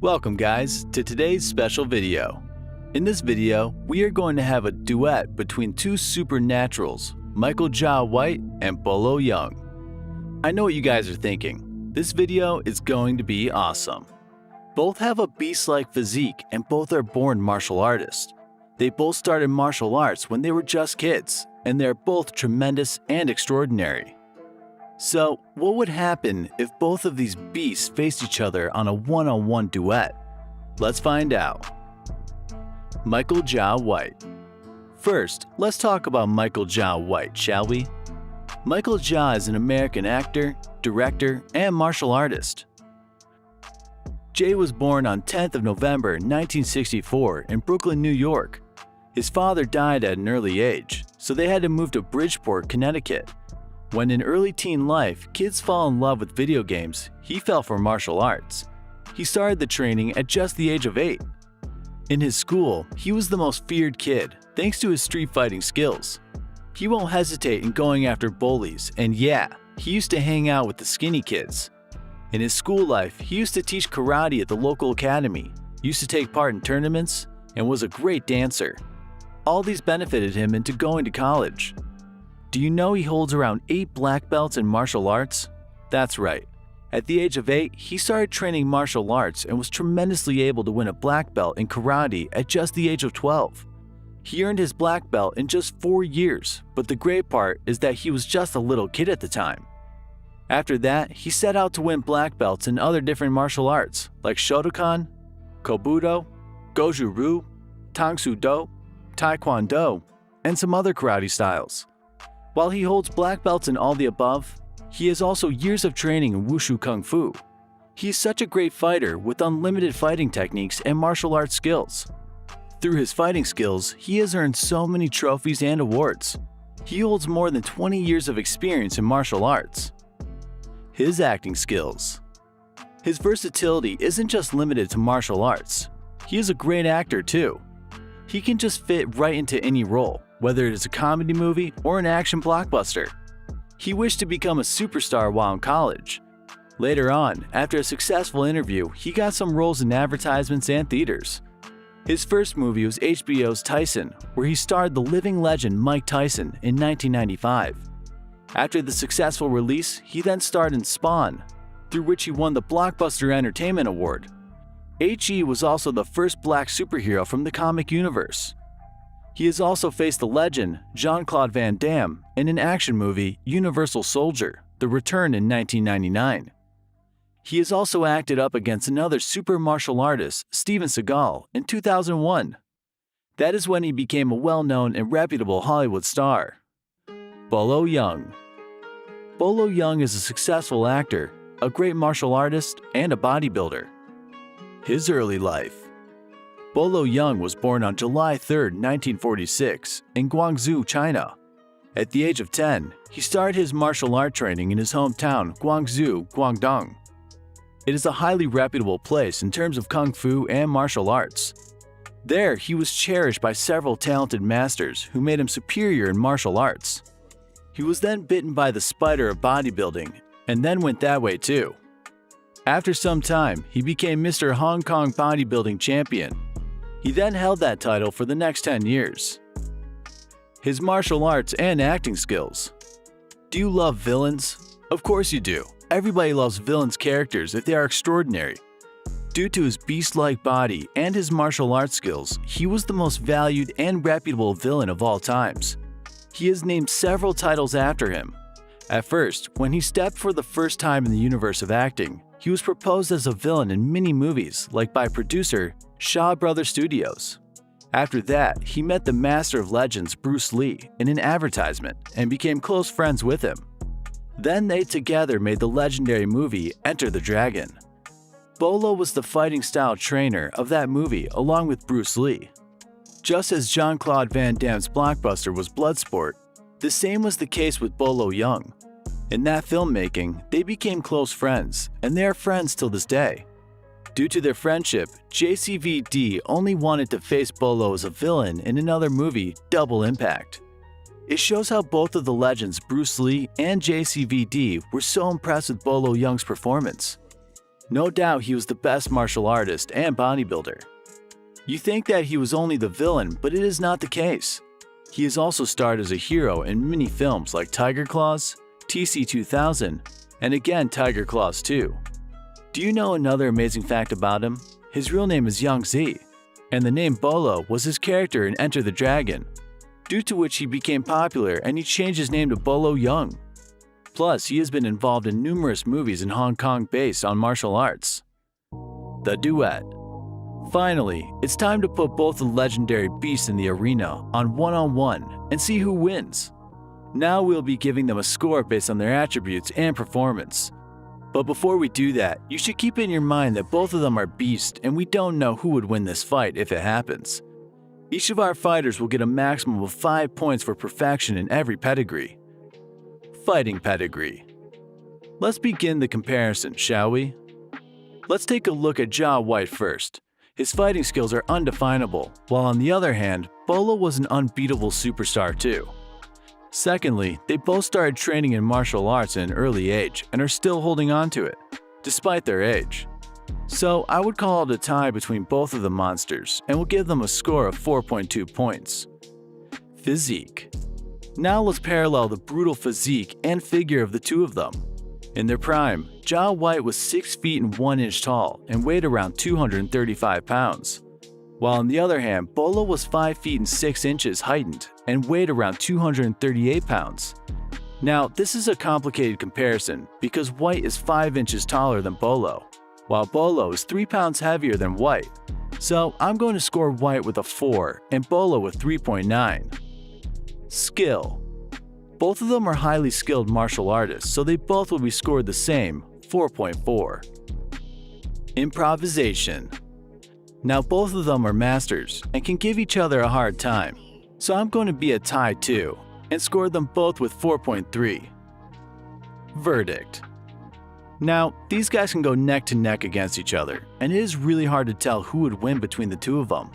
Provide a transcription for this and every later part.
Welcome guys to today's special video. In this video, we are going to have a duet between two supernaturals, Michael Jai White and Bolo Yeung. I know what you guys are thinking. This video is going to be awesome. Both have a beast-like physique and both are born martial artists. They both started martial arts when they were just kids, and they're both tremendous and extraordinary. So, what would happen if both of these beasts faced each other on a one-on-one duet? Let's find out. Michael Jai White. First, let's talk about Michael Jai White, shall we? Michael Jai is an American actor, director, and martial artist. Jay was born on 10th of November 1964 in Brooklyn, New York. His father died at an early age, so they had to move to Bridgeport, Connecticut. When in early teen life, kids fall in love with video games, he fell for martial arts. He started the training at just the age of 8. In his school, he was the most feared kid, thanks to his street fighting skills. He won't hesitate in going after bullies, and yeah, he used to hang out with the skinny kids. In his school life, he used to teach karate at the local academy, used to take part in tournaments, and was a great dancer. All these benefited him into going to college. Do you know he holds around 8 black belts in martial arts? That's right. At the age of 8, he started training martial arts and was tremendously able to win a black belt in karate at just the age of 12. He earned his black belt in just 4 years, but the great part is that he was just a little kid at the time. After that, he set out to win black belts in other different martial arts like Shotokan, Kobudo, Goju-Ryu, Tang Soo Do, Taekwondo, and some other karate styles. While he holds black belts in all the above, he has also years of training in Wushu Kung Fu. He is such a great fighter with unlimited fighting techniques and martial arts skills. Through his fighting skills, he has earned so many trophies and awards. He holds more than 20 years of experience in martial arts. His acting skills. His versatility isn't just limited to martial arts. He is a great actor too. He can just fit right into any role, whether it is a comedy movie or an action blockbuster. He wished to become a superstar while in college. Later on, after a successful interview, he got some roles in advertisements and theaters. His first movie was HBO's Tyson, where he starred the living legend Mike Tyson in 1995. After the successful release, he then starred in Spawn, through which he won the Blockbuster Entertainment Award. HE was also the first black superhero from the comic universe. He has also faced the legend Jean-Claude Van Damme in an action movie, Universal Soldier: The Return in 1999. He has also acted up against another super martial artist, Steven Seagal, in 2001. That is when he became a well-known and reputable Hollywood star. Bolo Yeung. Bolo Yeung is a successful actor, a great martial artist, and a bodybuilder. His early life. Bolo Yeung was born on July 3, 1946, in Guangzhou, China. At the age of 10, he started his martial art training in his hometown, Guangzhou, Guangdong. It is a highly reputable place in terms of kung fu and martial arts. There, he was cherished by several talented masters who made him superior in martial arts. He was then bitten by the spider of bodybuilding, and then went that way too. After some time, he became Mr. Hong Kong Bodybuilding Champion. He then held that title for the next 10 years. His martial arts and acting skills. Do you love villains? Of course you do. Everybody loves villains' characters if they are extraordinary. Due to his beast-like body and his martial arts skills, he was the most valued and reputable villain of all times. He has named several titles after him. At first, when he stepped for the first time in the universe of acting, he was proposed as a villain in many movies, like by producer Shaw Brothers Studios. After that, he met the master of legends Bruce Lee in an advertisement and became close friends with him. Then they together made the legendary movie Enter the Dragon. Bolo was the fighting style trainer of that movie along with Bruce Lee. Just as Jean-Claude Van Damme's blockbuster was Bloodsport, the same was the case with Bolo Yeung. In that filmmaking, they became close friends, and they are friends till this day. Due to their friendship, JCVD only wanted to face Bolo as a villain in another movie, Double Impact. It shows how both of the legends Bruce Lee and JCVD were so impressed with Bolo Yeung's performance. No doubt he was the best martial artist and bodybuilder. You think that he was only the villain, but it is not the case. He has also starred as a hero in many films like Tiger Claws, TC-2000, and again Tiger Claws 2. Do you know another amazing fact about him? His real name is Yang Zi, and the name Bolo was his character in Enter the Dragon, due to which he became popular and he changed his name to Bolo Young. Plus, he has been involved in numerous movies in Hong Kong based on martial arts. The Duet. Finally, it's time to put both the legendary beasts in the arena on one-on-one and see who wins. Now we'll be giving them a score based on their attributes and performance. But before we do that, you should keep in your mind that both of them are beasts and we don't know who would win this fight if it happens. Each of our fighters will get a maximum of 5 points for perfection in every pedigree. Fighting pedigree. Let's begin the comparison, shall we? Let's take a look at Jia White first. His fighting skills are undefinable, while on the other hand, Bolo was an unbeatable superstar too. Secondly, they both started training in martial arts at an early age and are still holding on to it, despite their age. So I would call it a tie between both of the monsters and will give them a score of 4.2 points. Physique. Now let's parallel the brutal physique and figure of the two of them. In their prime, Jia White was 6 feet and 1 inch tall and weighed around 235 pounds. While on the other hand, Bolo was 5 feet and 6 inches heightened and weighed around 238 pounds. Now, this is a complicated comparison because White is 5 inches taller than Bolo, while Bolo is 3 pounds heavier than White. So I'm going to score White with a 4 and Bolo with 3.9. Skill. Both of them are highly skilled martial artists, so they both will be scored the same, 4.4. Improvisation. Now both of them are masters and can give each other a hard time, so I'm going to be a tie too and score them both with 4.3. Verdict. Now, these guys can go neck to neck against each other, and it is really hard to tell who would win between the two of them.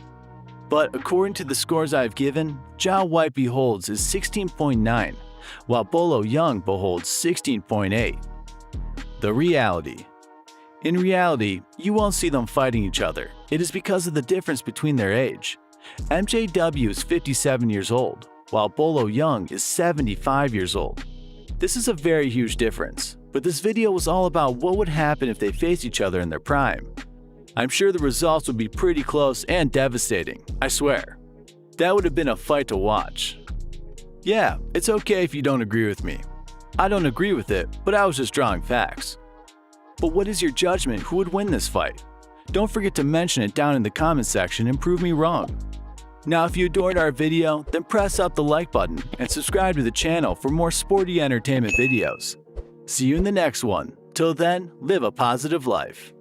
But according to the scores I've given, Jia White beholds is 16.9, while Bolo Young beholds 16.8. The reality. In reality, you won't see them fighting each other. It is because of the difference between their age. MJW is 57 years old, while Bolo Young is 75 years old. This is a very huge difference, but this video was all about what would happen if they faced each other in their prime. I'm sure the results would be pretty close and devastating, I swear. That would have been a fight to watch. Yeah, it's okay if you don't agree with me. I don't agree with it, but I was just drawing facts. But what is your judgment? Who would win this fight? Don't forget to mention it down in the comment section and prove me wrong. Now, if you adored our video, then press up the like button and subscribe to the channel for more sporty entertainment videos. See you in the next one. Till then, live a positive life.